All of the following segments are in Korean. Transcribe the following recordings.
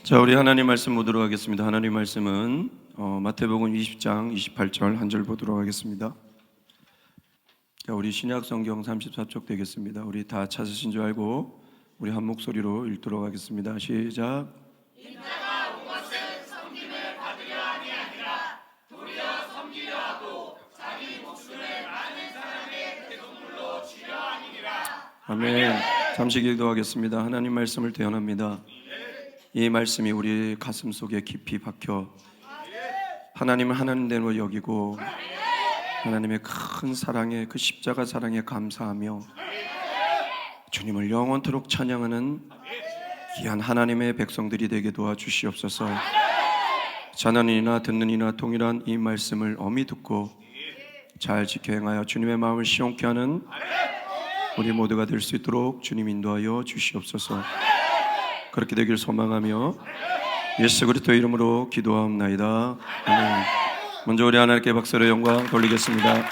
자, 우리 하나님 말씀 보도록 하겠습니다. 하나님 말씀은 마태복음 20장 28절 한 절 보도록 하겠습니다. 자, 우리 신약 성경 34쪽 되겠습니다. 우리 다 찾으신 줄 알고 우리 한 목소리로 읽도록 하겠습니다. 시작. 인자가 온 것은 섬김을 받으려 함이 아니라 도리어 섬기려 하고 자기 목숨을 많은 사람의 대속물로 주려 함이니라. 아멘. 잠시 기도하겠습니다. 하나님 말씀을 대언합니다. 이 말씀이 우리 가슴 속에 깊이 박혀 하나님을 하나님대로 여기고 하나님의 큰 사랑에, 그 십자가 사랑에 감사하며 주님을 영원토록 찬양하는 귀한 하나님의 백성들이 되게 도와주시옵소서. 자는 이나 듣는 이나 동일한 이 말씀을 엄히 듣고 잘 지켜 행하여 주님의 마음을 시원케 하는 우리 모두가 될 수 있도록 주님 인도하여 주시옵소서. 그렇게 되길 소망하며 예수 그리스도의 이름으로 기도하옵나이다. 아멘. 먼저 우리 하나님께 박수로 영광 돌리겠습니다.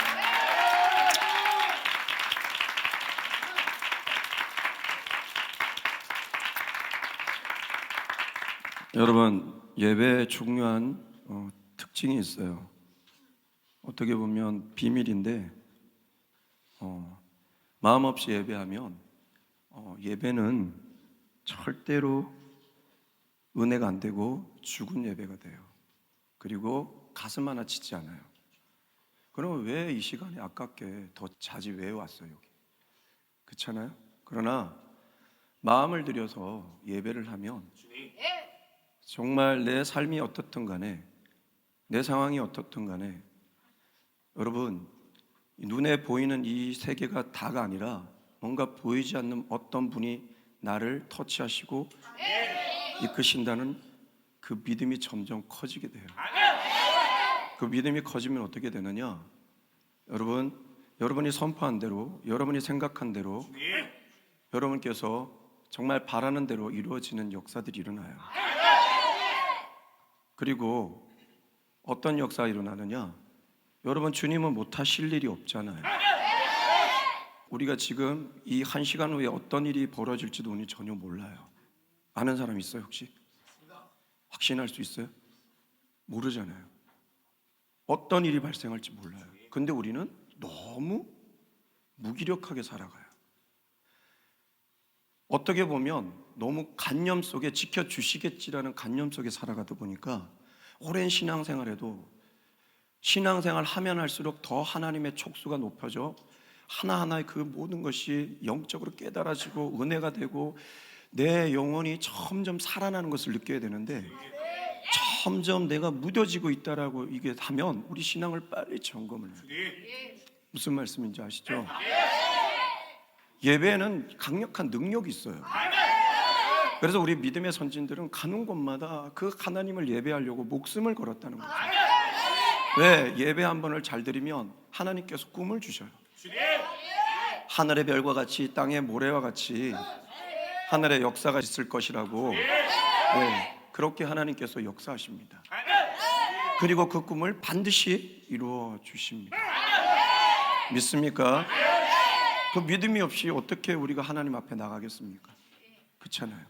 여러분, 예배에 중요한 특징이 있어요. 어떻게 보면 비밀인데 마음 없이 예배하면 예배는 절대로 은혜가 안 되고 죽은 예배가 돼요. 그리고 가슴 하나 치지 않아요. 그러면 왜 이 시간에 아깝게 더 자주 왜 왔어요 여기? 그렇잖아요. 그러나 마음을 들여서 예배를 하면 정말 내 삶이 어떻든 간에, 내 상황이 어떻든 간에, 여러분, 눈에 보이는 이 세계가 다가 아니라 뭔가 보이지 않는 어떤 분이 나를 터치하시고 이끄신다는 그 믿음이 점점 커지게 돼요. 그 믿음이 커지면 어떻게 되느냐? 여러분이 선포한 대로, 여러분이 생각한 대로, 여러분께서 정말 바라는 대로 이루어지는 역사들이 일어나요. 그리고 어떤 역사가 일어나느냐? 여러분, 주님은 못하실 일이 없잖아요. 우리가 지금 이 한 시간 후에 어떤 일이 벌어질지도 우리 전혀 몰라요. 아는 사람 있어요 혹시? 확신할 수 있어요? 모르잖아요. 어떤 일이 발생할지 몰라요. 근데 우리는 너무 무기력하게 살아가요. 어떻게 보면 너무 관념 속에 지켜주시겠지라는 관념 속에 살아가다 보니까 오랜 신앙생활에도 신앙생활 하면 할수록 더 하나님의 촉수가 높아져 하나하나의 그 모든 것이 영적으로 깨달아지고 은혜가 되고 내 영혼이 점점 살아나는 것을 느껴야 되는데 점점 내가 무뎌지고 있다라고 이게 하면 우리 신앙을 빨리 점검을 해요. 무슨 말씀인지 아시죠? 예배에는 강력한 능력이 있어요. 그래서 우리 믿음의 선진들은 가는 곳마다 그 하나님을 예배하려고 목숨을 걸었다는 거죠. 왜? 예배 한 번을 잘 드리면 하나님께서 꿈을 주셔요. 하늘의 별과 같이 땅의 모래와 같이 하늘의 역사가 있을 것이라고. 네, 그렇게 하나님께서 역사하십니다. 그리고 그 꿈을 반드시 이루어 주십니다. 믿습니까? 그 믿음이 없이 어떻게 우리가 하나님 앞에 나가겠습니까? 그렇잖아요.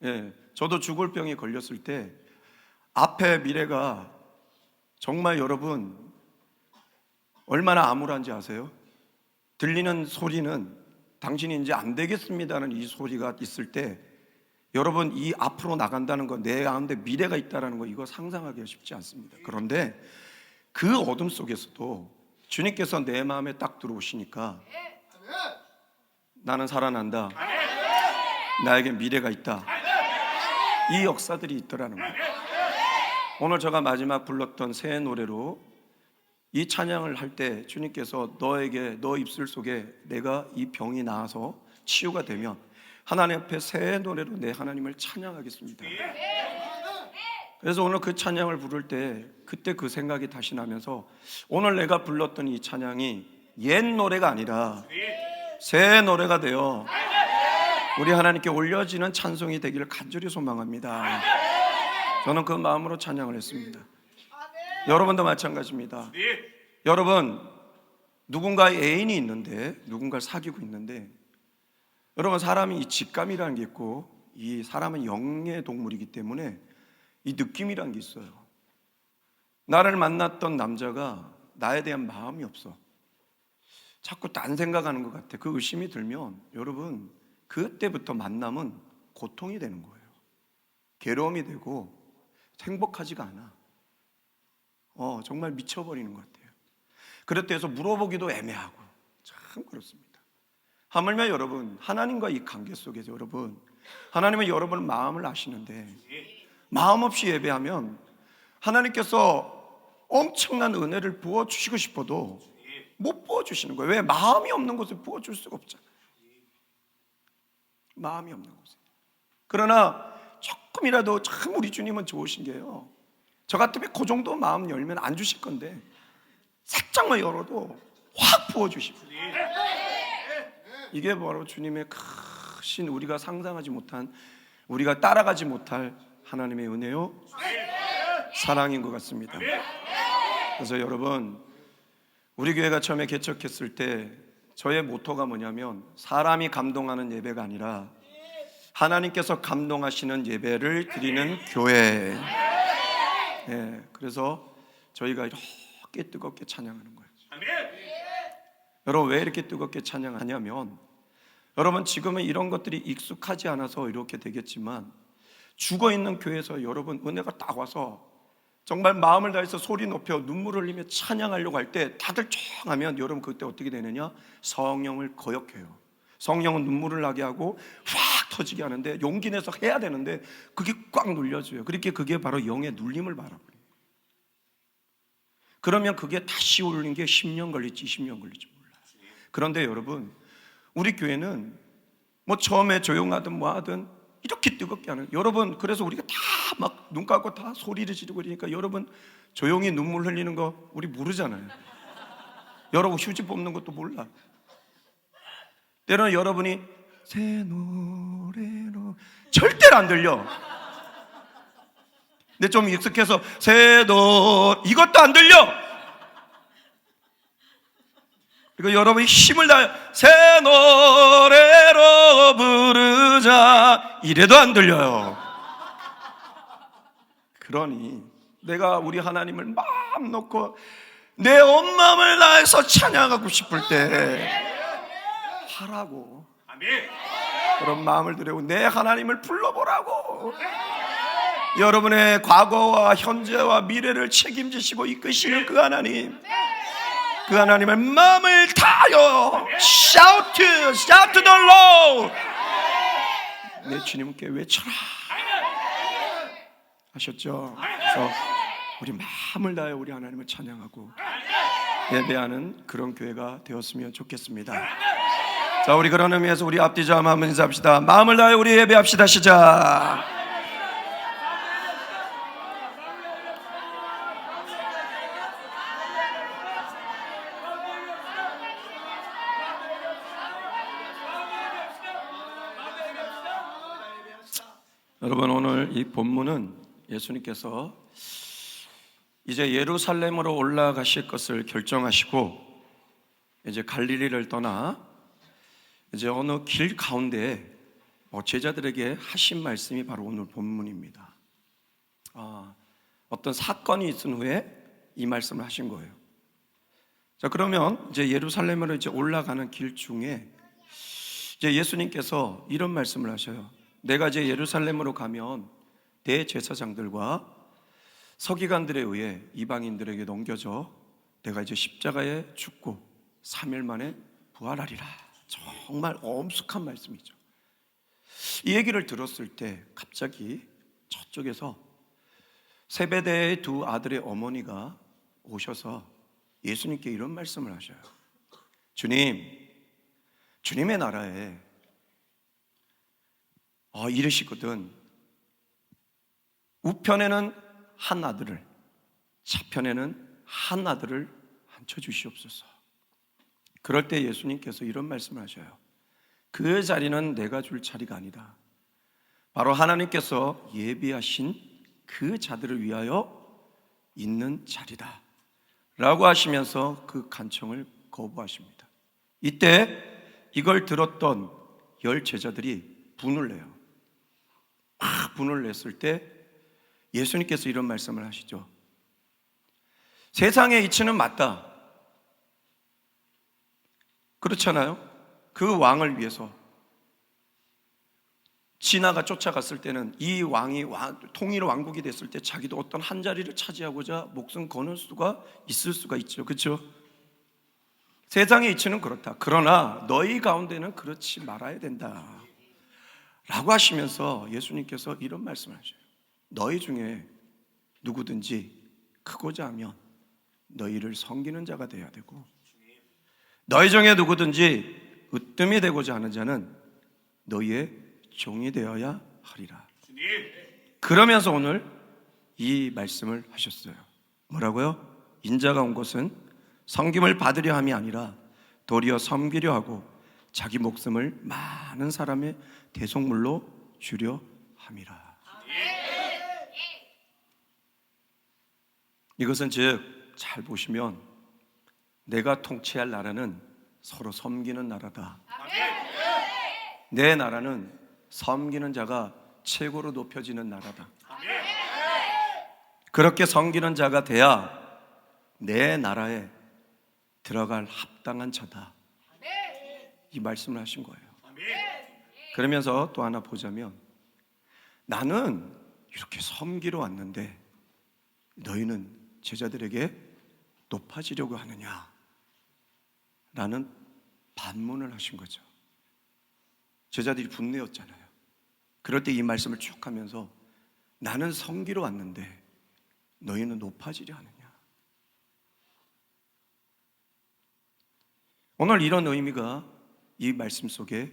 예, 저도 죽을 병에 걸렸을 때 앞에 미래가 정말 여러분 얼마나 암울한지 아세요? 들리는 소리는 당신이 이제 안 되겠습니다는 이 소리가 있을 때 여러분 이 앞으로 나간다는 거, 내 가운데 미래가 있다는 거, 이거 상상하기가 쉽지 않습니다. 그런데 그 어둠 속에서도 주님께서 내 마음에 딱 들어오시니까 나는 살아난다, 나에게 미래가 있다, 이 역사들이 있더라는 거예요. 오늘 제가 마지막 불렀던 새 노래로 이 찬양을 할 때 주님께서 너에게, 너 입술 속에 내가 이 병이 나아서 치유가 되면 하나님 앞에 새 노래로 내 하나님을 찬양하겠습니다. 그래서 오늘 그 찬양을 부를 때 그때 그 생각이 다시 나면서 오늘 내가 불렀던 이 찬양이 옛 노래가 아니라 새 노래가 되어 우리 하나님께 올려지는 찬송이 되기를 간절히 소망합니다. 저는 그 마음으로 찬양을 했습니다. 여러분도 마찬가지입니다. 여러분, 누군가의 애인이 있는데, 누군가를 사귀고 있는데, 여러분 사람이 이 직감이라는 게 있고 이 사람은 영의 동물이기 때문에 이 느낌이란 게 있어요. 나를 만났던 남자가 나에 대한 마음이 없어. 자꾸 딴 생각하는 것 같아. 그 의심이 들면 여러분, 그때부터 만남은 고통이 되는 거예요. 괴로움이 되고 행복하지가 않아. 정말 미쳐버리는 것 같아요. 그럴 때에서 물어보기도 애매하고 참 그렇습니다. 하물며 여러분, 하나님과 이 관계 속에서 여러분, 하나님은 여러분의 마음을 아시는데 마음 없이 예배하면 하나님께서 엄청난 은혜를 부어주시고 싶어도 못 부어주시는 거예요. 왜? 마음이 없는 곳에 부어줄 수가 없잖아요. 마음이 없는 곳에. 그러나 조금이라도 참 우리 주님은 좋으신 게요, 저 같으면 그 정도 마음 열면 안 주실 건데 살짝만 열어도 확 부어주시고, 이게 바로 주님의 크신, 우리가 상상하지 못한, 우리가 따라가지 못할 하나님의 은혜요 사랑인 것 같습니다. 그래서 여러분, 우리 교회가 처음에 개척했을 때 저의 모토가 뭐냐면 사람이 감동하는 예배가 아니라 하나님께서 감동하시는 예배를 드리는 교회. 그래서 저희가 이렇게 뜨겁게 찬양하는 거예요. 여러분, 왜 이렇게 뜨겁게 찬양하냐면, 여러분 지금은 이런 것들이 익숙하지 않아서 이렇게 되겠지만 죽어있는 교회에서 여러분 은혜가 딱 와서 정말 마음을 다해서 소리 높여 눈물 흘리며 찬양하려고 할 때 다들 ጮ하면 여러분 그때 어떻게 되느냐? 성령을 거역해요. 성령은 눈물을 나게 하고 확 터지게 하는데, 용기 내서 해야 되는데 그게 꽉 눌려져요. 그렇게 그게 바로 영의 눌림을 말아버려요. 그러면 그게 다시 올리는 게 10년 걸릴지 20년 걸릴지 몰라요. 그런데 여러분, 우리 교회는 뭐 처음에 조용하든 뭐 하든 이렇게 뜨겁게 하는, 여러분 그래서 우리가 다 막 눈 감고 다 소리를 지르고 그러니까 여러분 조용히 눈물 흘리는 거 우리 모르잖아요. 여러분 휴지 뽑는 것도 몰라. 때로는 여러분이 새 노래로 절대로 안 들려. 근데 좀 익숙해서 새 노래 이것도 안 들려. 그리고 여러분이 힘을 다해 새 노래로 부르자 이래도 안 들려요. 그러니 내가 우리 하나님을 마음 놓고 내 온 마음을 다해서 찬양하고 싶을 때 하라고. 그런 마음을 들이고 내 하나님을 불러보라고. 여러분의 과거와 현재와 미래를 책임지시고 이끄시는 그 하나님, 그 하나님의 마음을 다하여 shout to the Lord, 내 주님께 외쳐라 하셨죠. 그래서 우리 마음을 다해 우리 하나님을 찬양하고 예배하는 그런 교회가 되었으면 좋겠습니다. 자, 우리 그런 의미에서 우리 앞뒤자 한번 인사합시다. 마음을 다해 우리 예배합시다. 시작. 여러분, 오늘 이 본문은 예수님께서 이제 예루살렘으로 올라가실 것을 결정하시고 이제 갈릴리를 떠나 이제 어느 길 가운데 제자들에게 하신 말씀이 바로 오늘 본문입니다. 어떤 사건이 있은 후에 이 말씀을 하신 거예요. 자, 그러면 이제 예루살렘으로 이제 올라가는 길 중에 이제 예수님께서 이런 말씀을 하셔요. 내가 이제 예루살렘으로 가면 대제사장들과 서기관들에 의해 이방인들에게 넘겨져 내가 이제 십자가에 죽고 3일 만에 부활하리라. 정말 엄숙한 말씀이죠. 이 얘기를 들었을 때 갑자기 저쪽에서 세베대의 두 아들의 어머니가 오셔서 예수님께 이런 말씀을 하셔요. 주님, 주님의 나라에 이르시거든 우편에는 한 아들을, 좌편에는 한 아들을 앉혀주시옵소서. 그럴 때 예수님께서 이런 말씀을 하셔요. 그 자리는 내가 줄 자리가 아니다. 바로 하나님께서 예비하신 그 자들을 위하여 있는 자리다 라고 하시면서 그 간청을 거부하십니다. 이때 이걸 들었던 10 제자들이 분을 내요. 막 분을 냈을 때 예수님께서 이런 말씀을 하시죠. 세상의 이치는 맞다. 그렇잖아요. 그 왕을 위해서 진화가 쫓아갔을 때는 이 왕이 통일 왕국이 됐을 때 자기도 어떤 한 자리를 차지하고자 목숨 거는 수가 있을 수가 있죠. 그렇죠? 세상의 이치는 그렇다. 그러나 너희 가운데는 그렇지 말아야 된다 라고 하시면서 예수님께서 이런 말씀을 하셔요. 너희 중에 누구든지 크고자 하면 너희를 섬기는 자가 되어야 되고, 너희 중에 누구든지 으뜸이 되고자 하는 자는 너희의 종이 되어야 하리라. 그러면서 오늘 이 말씀을 하셨어요. 뭐라고요? 인자가 온 것은 섬김을 받으려 함이 아니라 도리어 섬기려 하고 자기 목숨을 많은 사람의 대속물로 주려 함이라. 이것은 즉 잘 보시면 내가 통치할 나라는 서로 섬기는 나라다. 내 나라는 섬기는 자가 최고로 높여지는 나라다. 그렇게 섬기는 자가 돼야 내 나라에 들어갈 합당한 자다. 이 말씀을 하신 거예요. 그러면서 또 하나 보자면, 나는 이렇게 섬기러 왔는데 너희는 제자들에게 높아지려고 하느냐? 라는 반문을 하신 거죠. 제자들이 분내었잖아요. 그럴 때 이 말씀을 쭉 하면서 나는 섬기러 왔는데 너희는 높아지려 하느냐? 오늘 이런 의미가 이 말씀 속에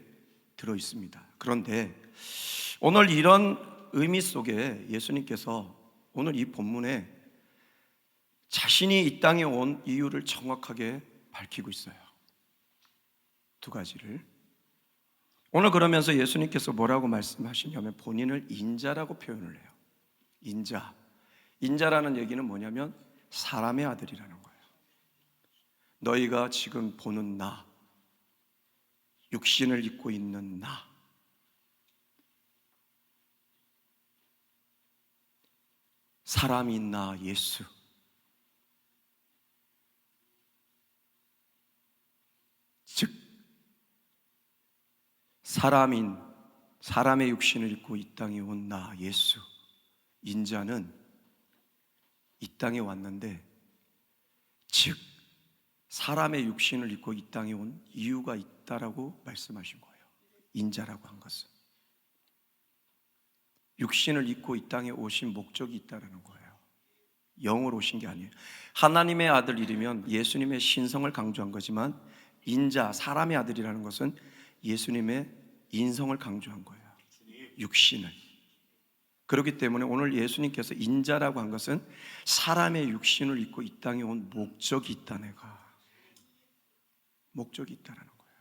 들어 있습니다. 그런데 오늘 이런 의미 속에 예수님께서 오늘 이 본문에 자신이 이 땅에 온 이유를 정확하게 밝히고 있어요. 두 가지를. 오늘 그러면서 예수님께서 뭐라고 말씀하시냐면 본인을 인자라고 표현을 해요. 인자. 인자라는 얘기는 뭐냐면 사람의 아들이라는 거예요. 너희가 지금 보는 나, 육신을 입고 있는 나, 사람인 나 예수, 즉 사람의 육신을 입고 이 땅에 온 나 예수, 인자는 이 땅에 왔는데, 즉 사람의 육신을 입고 이 땅에 온 이유가 있다라고 말씀하신 거예요. 인자라고 한 것은 육신을 입고 이 땅에 오신 목적이 있다라는 거예요. 영으로 오신 게 아니에요. 하나님의 아들이면 예수님의 신성을 강조한 거지만, 인자, 사람의 아들이라는 것은 예수님의 인성을 강조한 거예요. 육신을. 그렇기 때문에 오늘 예수님께서 인자라고 한 것은 사람의 육신을 입고 이 땅에 온 목적이 있다. 내가 목적이 있다는 거예요.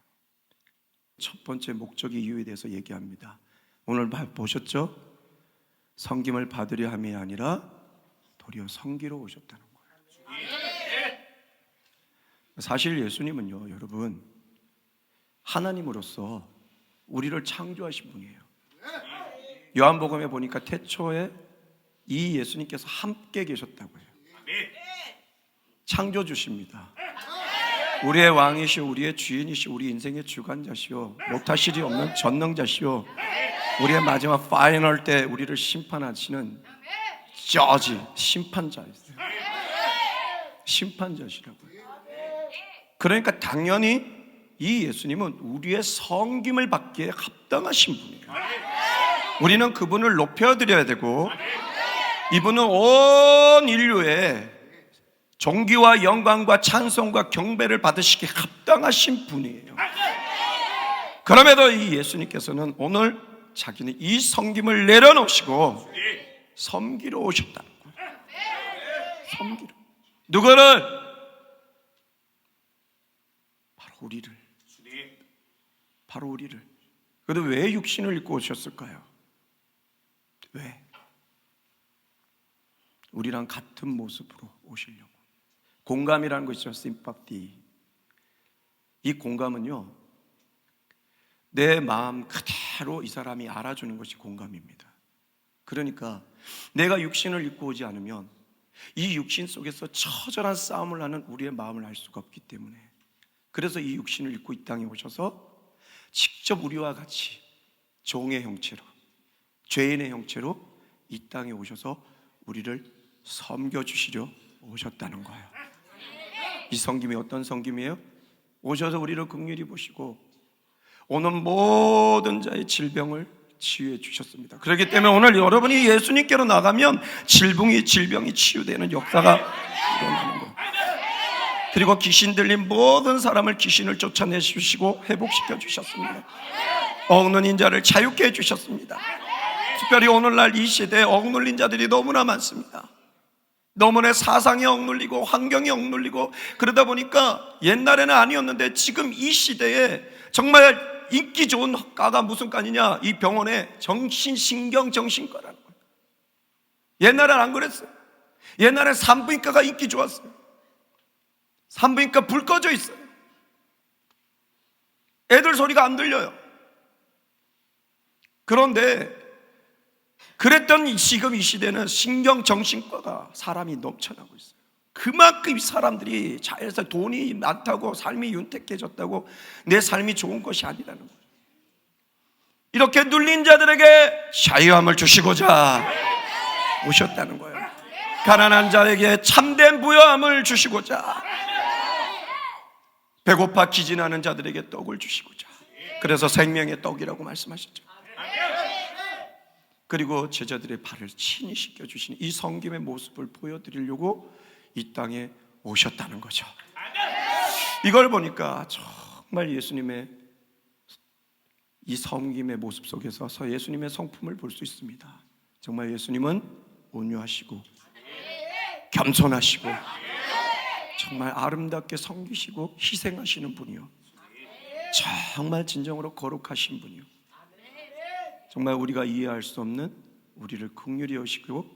첫 번째 목적의 이유에 대해서 얘기합니다. 오늘 보셨죠? 섬김을 받으려 함이 아니라 도리어 섬기러 오셨다는 거예요. 사실 예수님은요, 여러분, 하나님으로서 우리를 창조하신 분이에요. 요한복음에 보니까 태초에 이 예수님께서 함께 계셨다고 해요. 창조주십니다. 우리의 왕이시오, 우리의 주인이시오, 우리 인생의 주관자시오, 못하실 일 없는 전능자시오, 우리의 마지막 파이널 때 우리를 심판하시는 저지, 심판자이세요. 심판자시라고요. 그러니까 당연히 이 예수님은 우리의 섬김을 받기에 합당하신 분이에요. 우리는 그분을 높여드려야 되고, 이분은 온 인류의 존귀와 영광과 찬송과 경배를 받으시기에 합당하신 분이에요. 그럼에도 이 예수님께서는 오늘 자기는 이 섬김을 내려놓으시고 섬기러 오셨다는 거예요. 섬기러. 누구를? 바로 우리를. 바로 우리를. 그런데 왜 육신을 입고 오셨을까요? 왜? 우리랑 같은 모습으로 오시려고. 공감이라는 것이죠. 심파티. 이 공감은요, 내 마음 그대로 이 사람이 알아주는 것이 공감입니다. 그러니까 내가 육신을 입고 오지 않으면 이 육신 속에서 처절한 싸움을 하는 우리의 마음을 알 수가 없기 때문에, 그래서 이 육신을 입고 이 땅에 오셔서 직접 우리와 같이 종의 형체로, 죄인의 형체로 이 땅에 오셔서 우리를 섬겨주시려 오셨다는 거예요. 이 섬김이 어떤 섬김이에요? 오셔서 우리를 긍휼히 보시고 오는 모든 자의 질병을 치유해 주셨습니다. 그렇기 때문에 오늘 여러분이 예수님께로 나가면 질병이 치유되는 역사가 일어나는 거예요. 그리고 귀신 들린 모든 사람을 귀신을 쫓아내 주시고 회복시켜 주셨습니다. 억눌린 자를 자유케 해 주셨습니다. 특별히 오늘날 이 시대에 억눌린 자들이 너무나 많습니다. 너무나 사상이 억눌리고 환경이 억눌리고 그러다 보니까 옛날에는 아니었는데 지금 이 시대에 정말 인기 좋은 과가 무슨 과냐, 이 병원에 정신과라는 거예요. 옛날엔 안 그랬어요. 옛날엔 산부인과가 인기 좋았어요. 산부인과 불 꺼져 있어요. 애들 소리가 안 들려요. 그런데 그랬던 지금 이 시대는 신경정신과가 사람이 넘쳐나고 있어요. 그만큼 사람들이 자연에서 돈이 많다고 삶이 윤택해졌다고 내 삶이 좋은 것이 아니라는 거예요. 이렇게 눌린 자들에게 자유함을 주시고자 오셨다는 거예요. 가난한 자에게 참된 부요함을 주시고자, 배고파 기진하는 자들에게 떡을 주시고자, 그래서 생명의 떡이라고 말씀하셨죠. 그리고 제자들의 발을 친히 씻겨주시는 이 섬김의 모습을 보여드리려고 이 땅에 오셨다는 거죠. 이걸 보니까 정말 예수님의 이 섬김의 모습 속에서 예수님의 성품을 볼 수 있습니다. 정말 예수님은 온유하시고 겸손하시고 정말 아름답게 섬기시고 희생하시는 분이요, 정말 진정으로 거룩하신 분이요, 정말 우리가 이해할 수 없는 우리를 긍휼히 여시고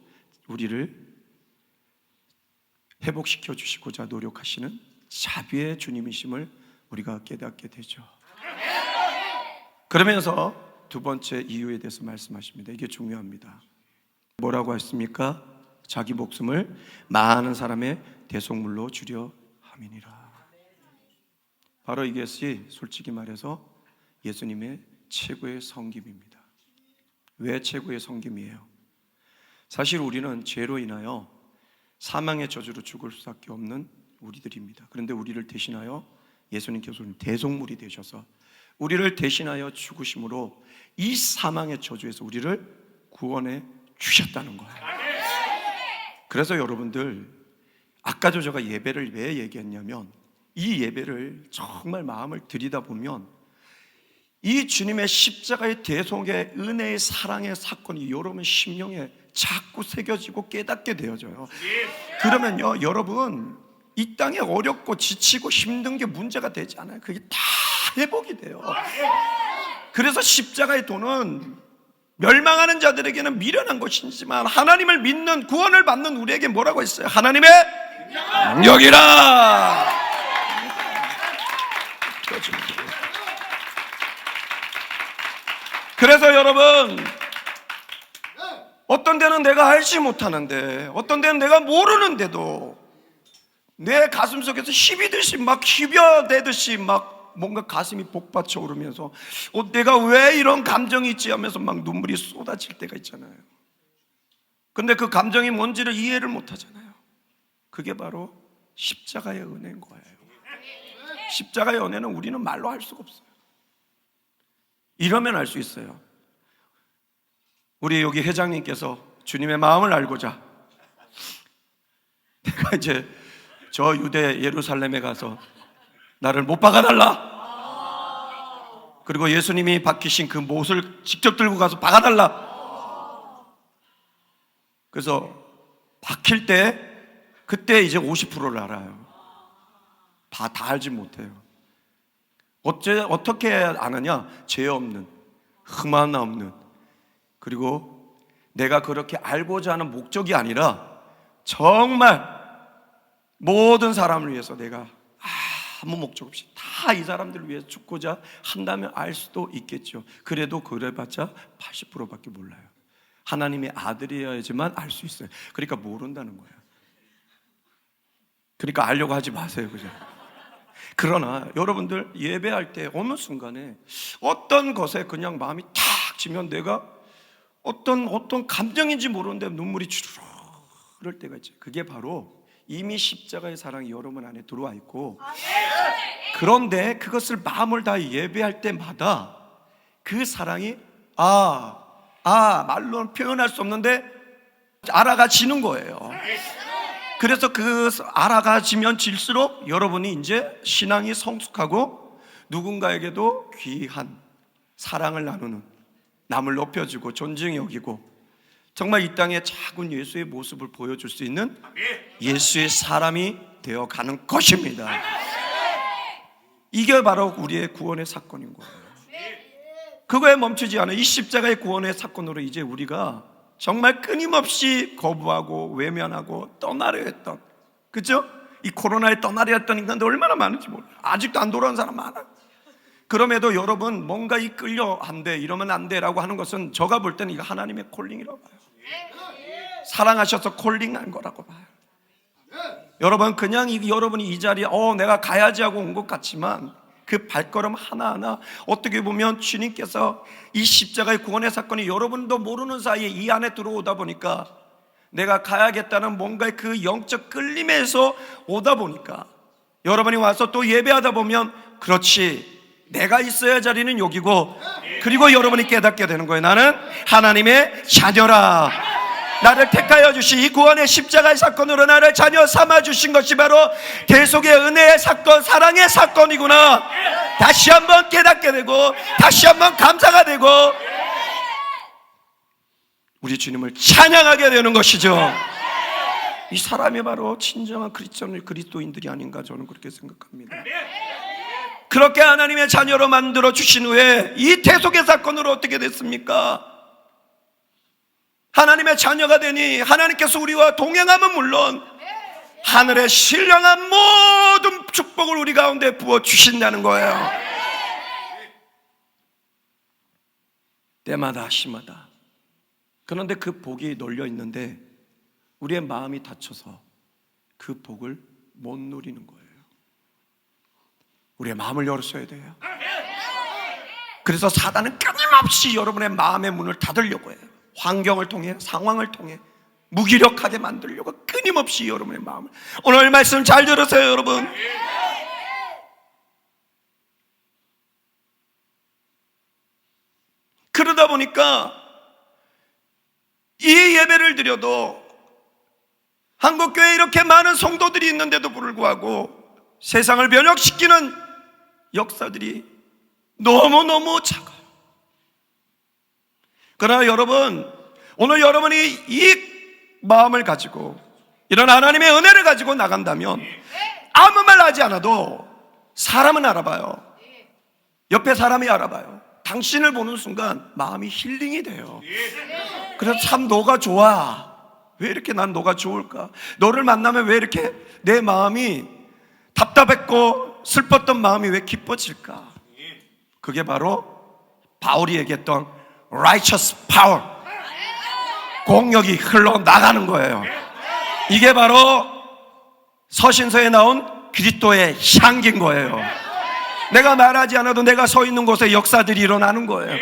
우리를 회복시켜 주시고자 노력하시는 자비의 주님이심을 우리가 깨닫게 되죠. 그러면서 두 번째 이유에 대해서 말씀하십니다. 이게 중요합니다. 뭐라고 했습니까? 자기 목숨을 많은 사람의 대속물로 주려 함이니라. 바로 이것이 솔직히 말해서 예수님의 최고의 섬김입니다. 왜 최고의 섬김이에요? 사실 우리는 죄로 인하여 사망의 저주로 죽을 수밖에 없는 우리들입니다. 그런데 우리를 대신하여 예수님께서 대속물이 되셔서 우리를 대신하여 죽으심으로 이 사망의 저주에서 우리를 구원해 주셨다는 거예요. 그래서 여러분들, 아까도 제가 예배를 왜 얘기했냐면, 이 예배를 정말 마음을 들이다보면 이 주님의 십자가의 대속의 은혜의 사랑의 사건이 여러분 심령에 자꾸 새겨지고 깨닫게 되어져요. 그러면요, 여러분 이 땅에 어렵고 지치고 힘든 게 문제가 되지 않아요. 그게 다 회복이 돼요. 그래서 십자가의 도는 멸망하는 자들에게는 미련한 것이지만 하나님을 믿는, 구원을 받는 우리에게 뭐라고 했어요? 하나님의 능력이라. 그래서 여러분, 어떤 데는 내가 알지 못하는데, 어떤 데는 내가 모르는데도 내 가슴 속에서 희비듯이 막 희벼대듯이 막 뭔가 가슴이 복받쳐 오르면서 내가 왜 이런 감정이 있지 하면서 막 눈물이 쏟아질 때가 있잖아요. 근데 그 감정이 뭔지를 이해를 못 하잖아요. 그게 바로 십자가의 은혜인 거예요. 십자가의 은혜는 우리는 말로 할 수가 없어요. 이러면 알 수 있어요. 우리 여기 회장님께서 주님의 마음을 알고자 내가 이제 저 유대 예루살렘에 가서 나를 못 박아달라, 그리고 예수님이 박히신 그 못을 직접 들고 가서 박아달라. 그래서 박힐 때 그때 이제 50%를 알아요. 다 알지 못해요. 어떻게 아느냐? 죄 없는, 흠 하나 없는, 그리고 내가 그렇게 알고자 하는 목적이 아니라 정말 모든 사람을 위해서 내가 아무 목적 없이 다 이 사람들을 위해서 죽고자 한다면 알 수도 있겠죠. 그래도 그래봤자 80%밖에 몰라요. 하나님의 아들이어야지만 알 수 있어요. 그러니까 모른다는 거예요. 그러니까 알려고 하지 마세요. 그죠? 그러나 여러분들 예배할 때 어느 순간에 어떤 것에 그냥 마음이 탁 치면 내가 어떤 감정인지 모르는데 눈물이 주르륵 그럴 때가 있죠. 그게 바로 이미 십자가의 사랑이 여러분 안에 들어와 있고, 그런데 그것을 마음을 다해 예배할 때마다 그 사랑이 말로는 표현할 수 없는데 알아가지는 거예요. 그래서 그 알아가지면 질수록 여러분이 이제 신앙이 성숙하고 누군가에게도 귀한 사랑을 나누는, 남을 높여주고 존중히 여기고 정말 이 땅에 작은 예수의 모습을 보여줄 수 있는 예수의 사람이 되어가는 것입니다. 이게 바로 우리의 구원의 사건인 거예요. 그거에 멈추지 않아 이 십자가의 구원의 사건으로 이제 우리가 정말 끊임없이 거부하고 외면하고 떠나려 했던, 그죠? 이 코로나에 떠나려 했던 인간들 얼마나 많은지 몰라요. 아직도 안 돌아온 사람 많아요. 그럼에도 여러분 뭔가 끌려 안 돼, 이러면 안 돼라고 하는 것은 제가 볼 때는 이거 하나님의 콜링이라고 봐요. 사랑하셔서 콜링한 거라고 봐요. 여러분 그냥 여러분이 이 자리에 내가 가야지 하고 온 것 같지만 그 발걸음 하나하나 어떻게 보면 주님께서 이 십자가의 구원의 사건이 여러분도 모르는 사이에 이 안에 들어오다 보니까 내가 가야겠다는 뭔가의 그 영적 끌림에서 오다 보니까 여러분이 와서 또 예배하다 보면 그렇지, 내가 있어야 자리는 여기고, 그리고 여러분이 깨닫게 되는 거예요. 나는 하나님의 자녀라. 나를 택하여 주신 이 구원의 십자가의 사건으로 나를 자녀 삼아 주신 것이 바로 대속의 은혜의 사건, 사랑의 사건이구나. 다시 한번 깨닫게 되고 다시 한번 감사가 되고 우리 주님을 찬양하게 되는 것이죠. 이 사람이 바로 진정한 그리스도인들이 아닌가 저는 그렇게 생각합니다. 그렇게 하나님의 자녀로 만들어 주신 후에 이 대속의 사건으로 어떻게 됐습니까? 하나님의 자녀가 되니 하나님께서 우리와 동행하면 물론 하늘의 신령한 모든 축복을 우리 가운데 부어 주신다는 거예요. 때마다 시마다. 그런데 그 복이 널려 있는데 우리의 마음이 닫혀서 그 복을 못 누리는 거예요. 우리의 마음을 열어줘야 돼요. 그래서 사단은 끊임없이 여러분의 마음의 문을 닫으려고 해요. 환경을 통해, 상황을 통해 무기력하게 만들려고 끊임없이 여러분의 마음을. 오늘 말씀 잘 들으세요, 여러분. 그러다 보니까 이 예배를 드려도 한국교회에 이렇게 많은 성도들이 있는데도 불구하고 세상을 변혁시키는 역사들이 너무너무 작아요. 그러나 여러분, 오늘 여러분이 이 마음을 가지고 이런 하나님의 은혜를 가지고 나간다면 아무 말 하지 않아도 사람은 알아봐요. 옆에 사람이 알아봐요. 당신을 보는 순간 마음이 힐링이 돼요. 그래서 참 너가 좋아. 왜 이렇게 난 너가 좋을까? 너를 만나면 왜 이렇게 내 마음이 답답했고 슬펐던 마음이 왜 기뻐질까? 그게 바로 바울이 얘기했던 righteous power, 공력이 흘러나가는 거예요. 이게 바로 서신서에 나온 그리스도의 향기인 거예요. 내가 말하지 않아도 내가 서 있는 곳에 역사들이 일어나는 거예요.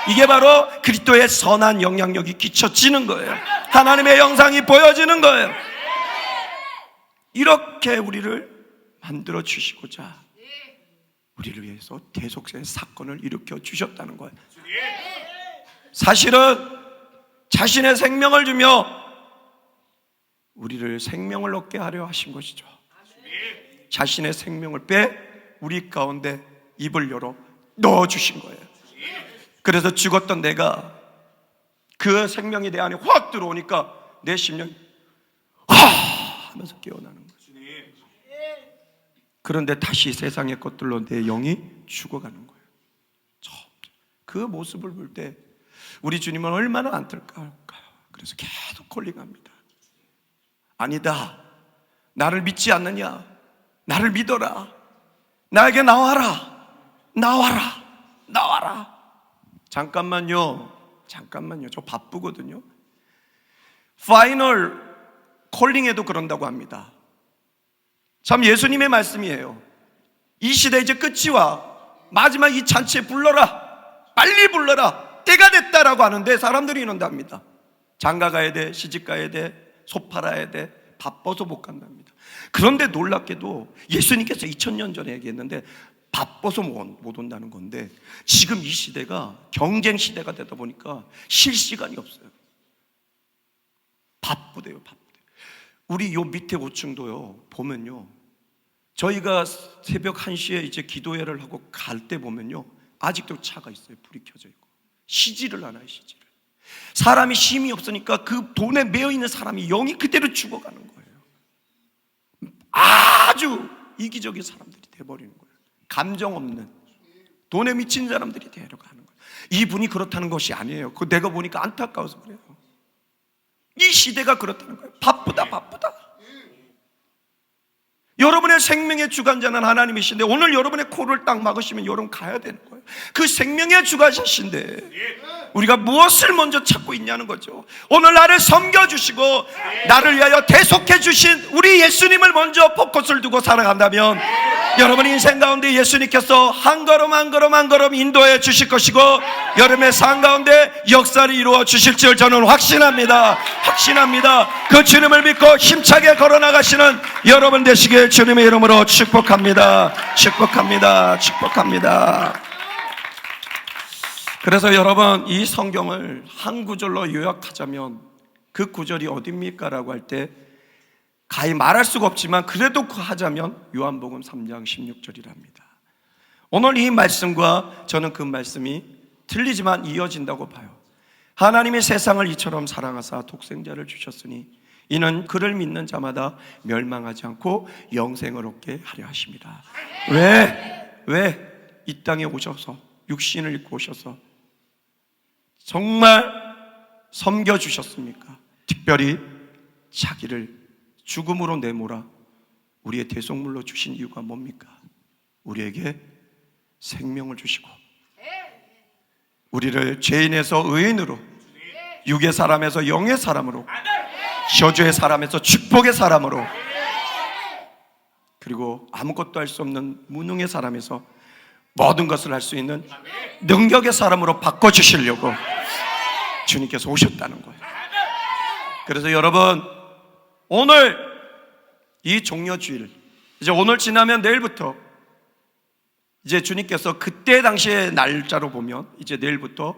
이게 바로 그리스도의 선한 영향력이 끼쳐지는 거예요. 하나님의 영상이 보여지는 거예요. 이렇게 우리를 만들어 주시고자 우리를 위해서 대속의 사건을 일으켜 주셨다는 거예요. 사실은 자신의 생명을 주며 우리를 생명을 얻게 하려 하신 것이죠. 자신의 생명을 빼 우리 가운데 입을 열어 넣어주신 거예요. 그래서 죽었던 내가 그 생명이 내 안에 확 들어오니까 내 심령이 하면서 깨어나는 거예요. 그런데 다시 세상의 것들로 내 영이 죽어가는 거예요. 그 모습을 볼 때 우리 주님은 얼마나 안타까울까요? 그래서 계속 콜링합니다. 아니다, 나를 믿지 않느냐? 나를 믿어라. 나에게 나와라. 나와라. 나와라. 잠깐만요. 잠깐만요. 저 바쁘거든요. 파이널 콜링에도 그런다고 합니다. 참 예수님의 말씀이에요. 이 시대 이제 끝이 와. 마지막 이 잔치에 불러라. 빨리 불러라. 때가 됐다라고 하는데 사람들이 이런답니다. 장가 가야 돼, 시집 가야 돼, 소 팔아야 돼, 바빠서 못 간답니다. 그런데 놀랍게도 예수님께서 2000년 전에 얘기했는데 바빠서 못 온다는 건데, 지금 이 시대가 경쟁 시대가 되다 보니까 쉴 시간이 없어요. 바쁘대요. 우리 요 밑에 5층도요 보면요, 저희가 새벽 1시에 이제 기도회를 하고 갈 때 보면요, 아직도 차가 있어요. 불이 켜져 있고. 쉬지를 않아요. 쉬지를. 사람이 힘이 없으니까 그 돈에 매여 있는 사람이 영이 그대로 죽어가는 거예요. 아주 이기적인 사람들이 돼버리는 거예요. 감정 없는, 돈에 미친 사람들이 되어가는 거예요. 이분이 그렇다는 것이 아니에요. 그거 내가 보니까 안타까워서 그래요. 이 시대가 그렇다는 거예요. 바쁘다. 여러분의 생명의 주관자는 하나님이신데, 오늘 여러분의 코를 딱 막으시면 여러분 가야 되는 거예요. 그 생명의 주관자신데 우리가 무엇을 먼저 찾고 있냐는 거죠. 오늘 나를 섬겨주시고 나를 위하여 대속해 주신 우리 예수님을 먼저 포커스를 두고 살아간다면, 여러분 인생 가운데 예수님께서 한 걸음 한 걸음 인도해 주실 것이고, 여러분의 삶 가운데 역사를 이루어 주실 줄 저는 확신합니다. 그 주님을 믿고 힘차게 걸어나가시는 여러분 되시길 주님의 이름으로 축복합니다. 그래서 여러분, 이 성경을 한 구절로 요약하자면 그 구절이 어딥니까? 라고 할 때 가히 말할 수가 없지만 그래도 하자면 요한복음 3장 16절이랍니다. 오늘 이 말씀과 저는 그 말씀이 틀리지만 이어진다고 봐요. 하나님이 세상을 이처럼 사랑하사 독생자를 주셨으니 이는 그를 믿는 자마다 멸망하지 않고 영생을 얻게 하려 하십니다. 왜 이 땅에 오셔서 육신을 입고 오셔서 정말 섬겨주셨습니까? 특별히 자기를 죽음으로 내몰아 우리의 대속물로 주신 이유가 뭡니까? 우리에게 생명을 주시고 우리를 죄인에서 의인으로, 육의 사람에서 영의 사람으로, 저주의 사람에서 축복의 사람으로, 그리고 아무것도 할 수 없는 무능의 사람에서 모든 것을 할 수 있는 능력의 사람으로 바꿔주시려고 주님께서 오셨다는 거예요. 그래서 여러분, 오늘 이 종려주일, 이제 오늘 지나면 내일부터 이제 주님께서 그때 당시의 날짜로 보면 이제 내일부터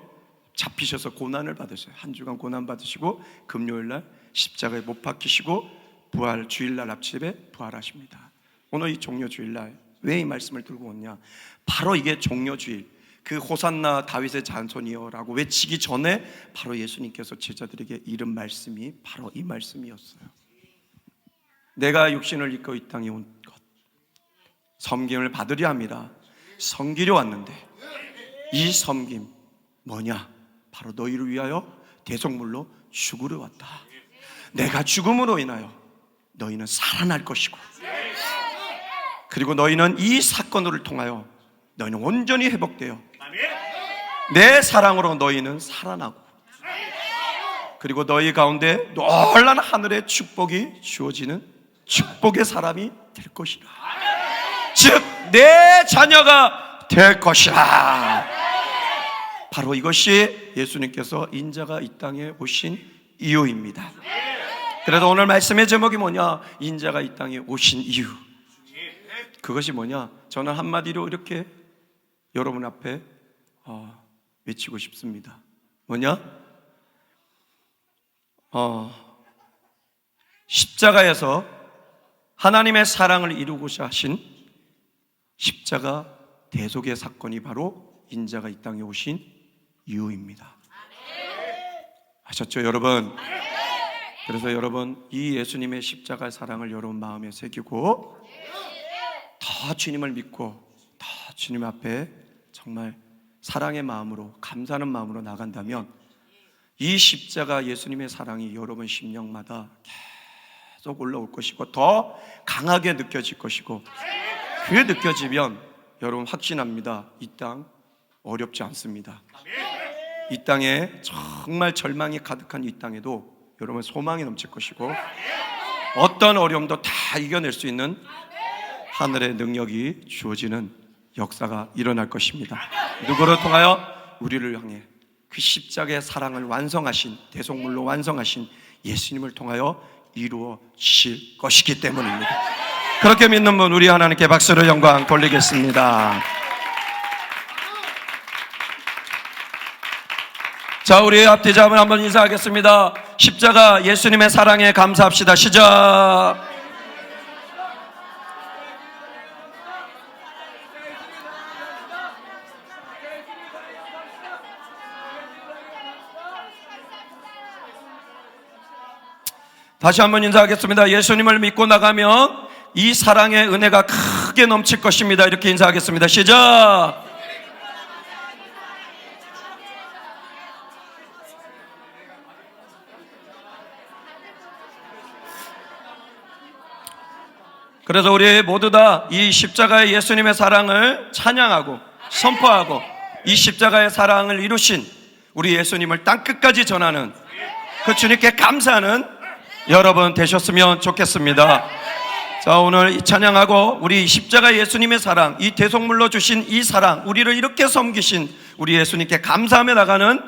잡히셔서 고난을 받으셔요. 한 주간 고난 받으시고 금요일날 십자가에 못 박히시고 부활 주일날 아침에 부활하십니다. 오늘 이 종려주일날 왜 이 말씀을 들고 왔냐? 바로 이게 종려주일, 그 호산나 다윗의 자손이여라고 외치기 전에 바로 예수님께서 제자들에게 이른 말씀이 바로 이 말씀이었어요. 내가 육신을 입고 이 땅에 온 것, 섬김을 받으려 합니다. 섬기려 왔는데 이 섬김 뭐냐? 바로 너희를 위하여 대속물로 죽으려 왔다. 내가 죽음으로 인하여 너희는 살아날 것이고, 그리고 너희는 이 사건을 통하여 너희는 온전히 회복되어 내 사랑으로 너희는 살아나고, 그리고 너희 가운데 놀라운 하늘의 축복이 주어지는 축복의 사람이 될 것이라. 즉 내 자녀가 될 것이라. 바로 이것이 예수님께서 인자가 이 땅에 오신 이유입니다. 그래서 오늘 말씀의 제목이 뭐냐? 인자가 이 땅에 오신 이유. 그것이 뭐냐? 저는 한마디로 이렇게 여러분 앞에 외치고 싶습니다. 뭐냐? 십자가에서 하나님의 사랑을 이루고자 하신 십자가 대속의 사건이 바로 인자가 이 땅에 오신 이유입니다. 아셨죠, 여러분? 그래서 여러분, 이 예수님의 십자가 사랑을 여러분 마음에 새기고 더 주님을 믿고 더 주님 앞에 정말 사랑의 마음으로, 감사하는 마음으로 나간다면 이 십자가 예수님의 사랑이 여러분 심령마다 계속 올라올 것이고 더 강하게 느껴질 것이고, 그게 느껴지면 여러분 확신합니다. 이 땅 어렵지 않습니다. 이 땅에 정말 절망이 가득한 이 땅에도 여러분 소망이 넘칠 것이고 어떤 어려움도 다 이겨낼 수 있는 하늘의 능력이 주어지는 역사가 일어날 것입니다. 누구를 통하여? 우리를 향해 그 십자가의 사랑을 완성하신, 대속물로 완성하신 예수님을 통하여 이루어질 것이기 때문입니다. 그렇게 믿는 분, 우리 하나님께 박수를 영광 돌리겠습니다. 자, 우리 앞뒤 잡은 한번 인사하겠습니다. 십자가 예수님의 사랑에 감사합시다. 시작. 다시 한번 인사하겠습니다. 예수님을 믿고 나가면 이 사랑의 은혜가 크게 넘칠 것입니다. 이렇게 인사하겠습니다. 시작. 그래서 우리 모두 다 이 십자가의 예수님의 사랑을 찬양하고 선포하고 이 십자가의 사랑을 이루신 우리 예수님을 땅끝까지 전하는 그 주님께 감사하는 여러분 되셨으면 좋겠습니다. 자, 오늘 이 찬양하고 우리 십자가 예수님의 사랑, 이 대속물로 주신 이 사랑, 우리를 이렇게 섬기신 우리 예수님께 감사하며 나가는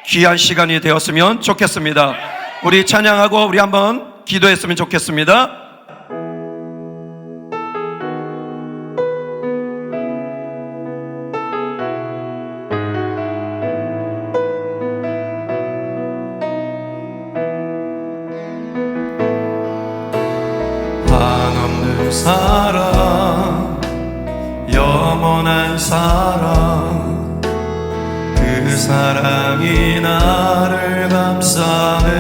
귀한 시간이 되었으면 좋겠습니다. 우리 찬양하고 우리 한번 기도했으면 좋겠습니다. 사랑, 영원한 사랑, 그 사랑이 나를 감싸네.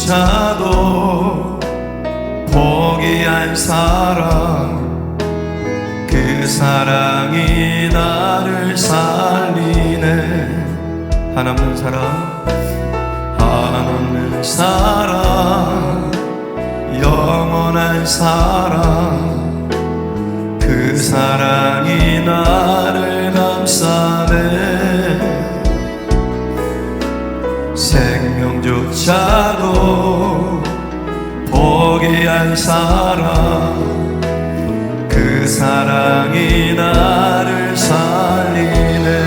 생명조차도 포기한 사랑, 그 사랑이 나를 살리네. 한없는 사랑, 한없는 사랑, 영원한 사랑, 그 사랑이 나를 감싸네. 생명조차도 포기한 사랑, 그 사랑이 나를 살리네.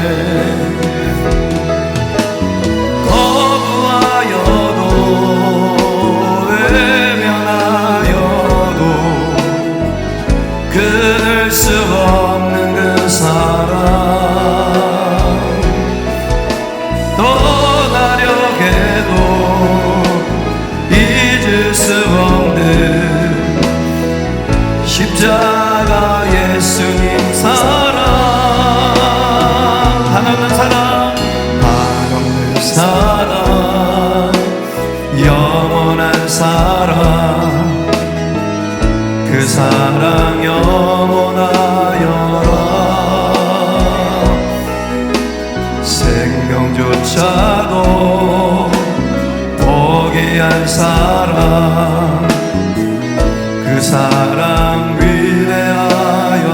끊을 수 없는 그 사랑, 떠나려 해도 잊을 수 없는 십자가 예수님 사랑. 한없는 사랑, 한없는 사랑, 영원한 사랑, 그 사랑 영원하여라. 생명조차도 포기한 사랑, 그 사랑 위대하여.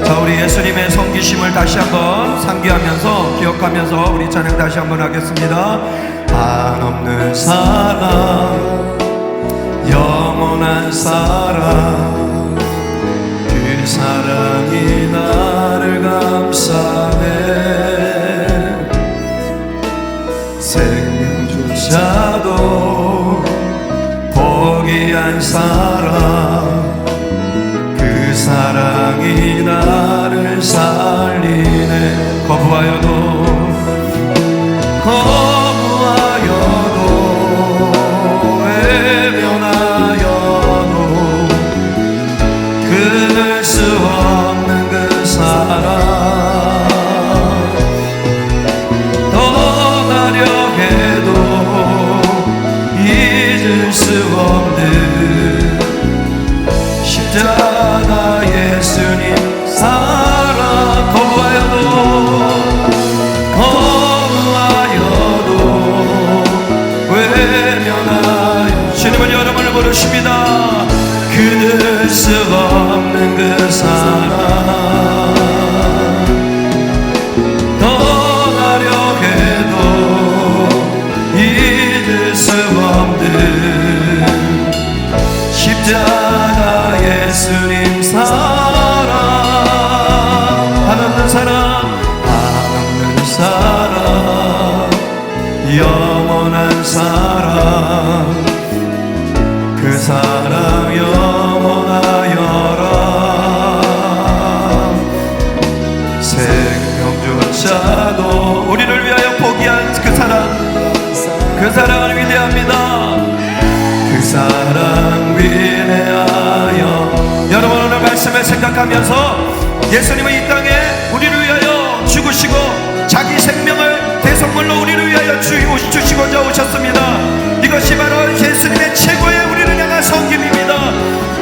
자, 우리 예수님의 섬기심을 다시 한번 상기하면서 기억하면서 우리 찬양 다시 한번 하겠습니다. 한없는 사랑, 영원한 사랑, 그 사랑이 나를 감싸네. 생명조차도 포기한 사랑, 그 사랑이 나를 살리네. 거부하여도 끊을 수 없는 그 사랑, 떠나려 해도 잊을 수 없는 십자가 예수님 사랑. 거부하여도 한없는 사랑, 한없는 사랑, 영원한 사랑, 그 사랑 영원하여라. 생명조차도 우리를 위하여 포기한 그 사랑은 위대합니다. 그 사랑 위대하여. 여러분, 오늘 말씀을 생각하면서 예수님은 이 땅에 우리를 위하여 죽으시고 자기 생명을 대속물로 우리를 위하여 주시고자 오셨습니다. 이것이 바로 예수님의 최고의 우리를 향한 섬김입니다.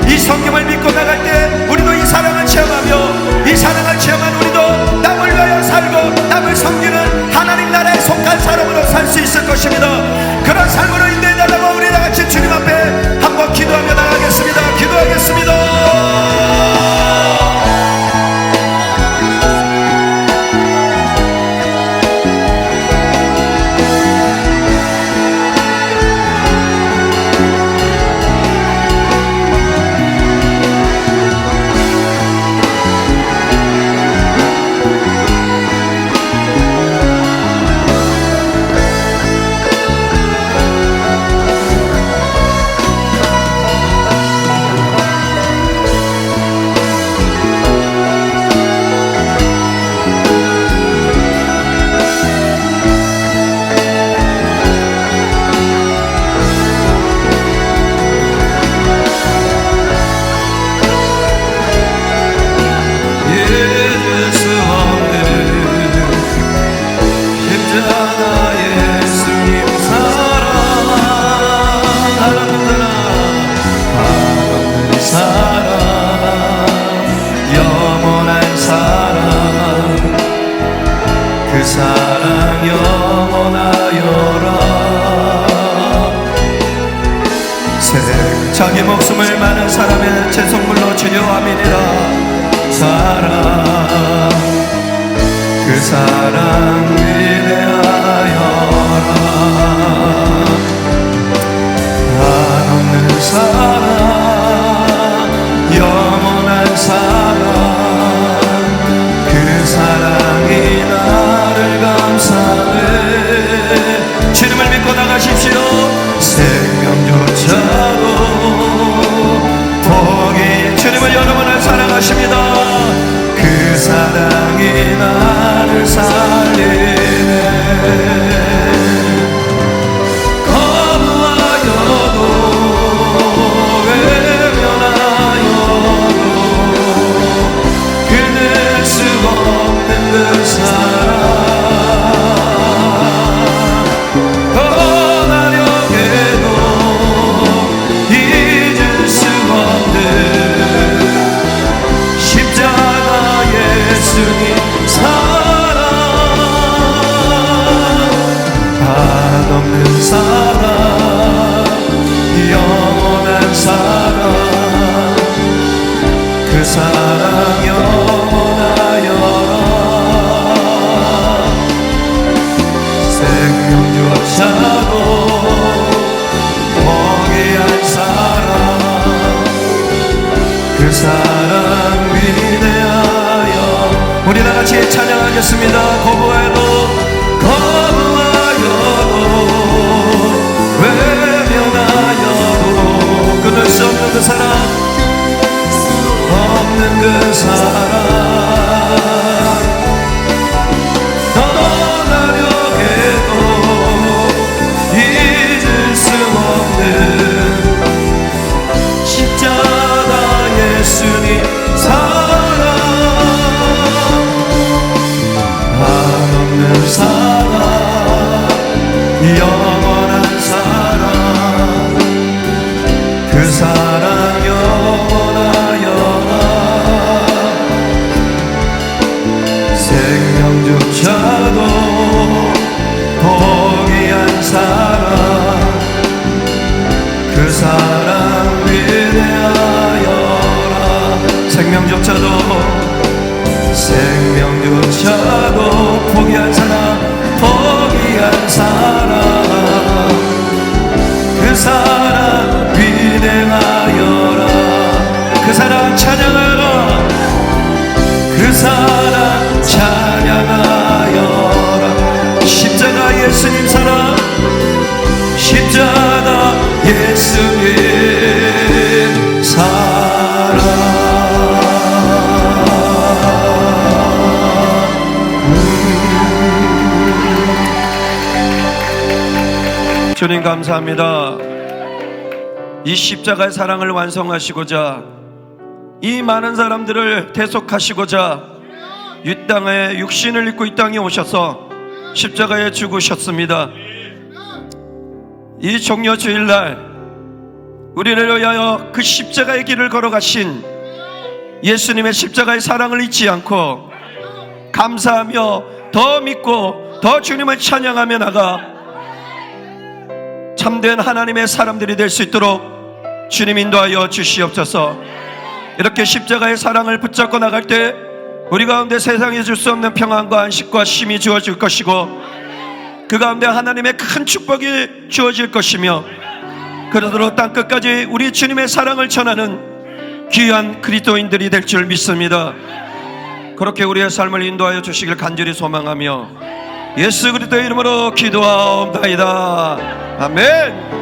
이 섬김을 믿고 나갈 때 우리도 이 사랑을 체험하며, 이 사랑을 체험한 우리도 남을 위하여 살고 남을 섬기는 하나님 나라에 속한 사람으로 살 수 있을 것입니다. 그런 삶으로 인도해달라고 우리 다같이 주님 앞에 한번 기도하며 나가겠습니다. 기도하겠습니다. 그 사랑 영원하여라. 자기 목숨을 많은 사람의 제속물로 주려 함이니라. 사랑, 그 사랑 위대하여라. 한없는 사랑, 영원한 사랑, 그 사랑이 나를 감싸네. 주님을 믿고 나가십시오. 생명조차도 포기. 주님은 여러분을 사랑하십니다. 그 사랑이 나를 살리네. 거부하여도 외면하여도 끊을 수 없는 그 사랑. 떠나려 해도 잊을 수 없는 십자가 예수님 사랑. 한없는 사랑, 영원한 사랑, 그 사랑 영원하여라. 생명조차도 포기한 사랑, 그 사랑 위대하여. 우리 다같이 찬양하겠습니다. 거부해도 외면하여도 끊을 수 없는 그 사랑, 없는 그 사랑. 떠나려 해도 잊을 수 없는 십자가 예수님 사랑. 한없는 사랑, 영원한 사랑, 그 사랑 영원하여라. 생명조차도 포기한 사랑, 그 사랑 위대하여라. 생명조차도 포기한 사랑, 포기한 사랑, 그 사랑 위대하여라. 그 사랑 찬양하라. 그 사랑 찬양하라. 주님 감사합니다. 이 십자가의 사랑을 완성하시고자, 이 많은 사람들을 대속하시고자 이 땅에 육신을 입고 이 땅에 오셔서 십자가에 죽으셨습니다. 이 종려 주일날 우리를 위하여 그 십자가의 길을 걸어가신 예수님의 십자가의 사랑을 잊지 않고 감사하며 더 믿고 더 주님을 찬양하며 나가 참된 하나님의 사람들이 될 수 있도록 주님 인도하여 주시옵소서. 이렇게 십자가의 사랑을 붙잡고 나갈 때 우리 가운데 세상에 줄 수 없는 평안과 안식과 쉼이 주어질 것이고, 그 가운데 하나님의 큰 축복이 주어질 것이며, 그러도록 땅끝까지 우리 주님의 사랑을 전하는 귀한 그리스도인들이 될 줄 믿습니다. 그렇게 우리의 삶을 인도하여 주시길 간절히 소망하며 예수 그리스도의 이름으로 기도하옵나이다. 아멘.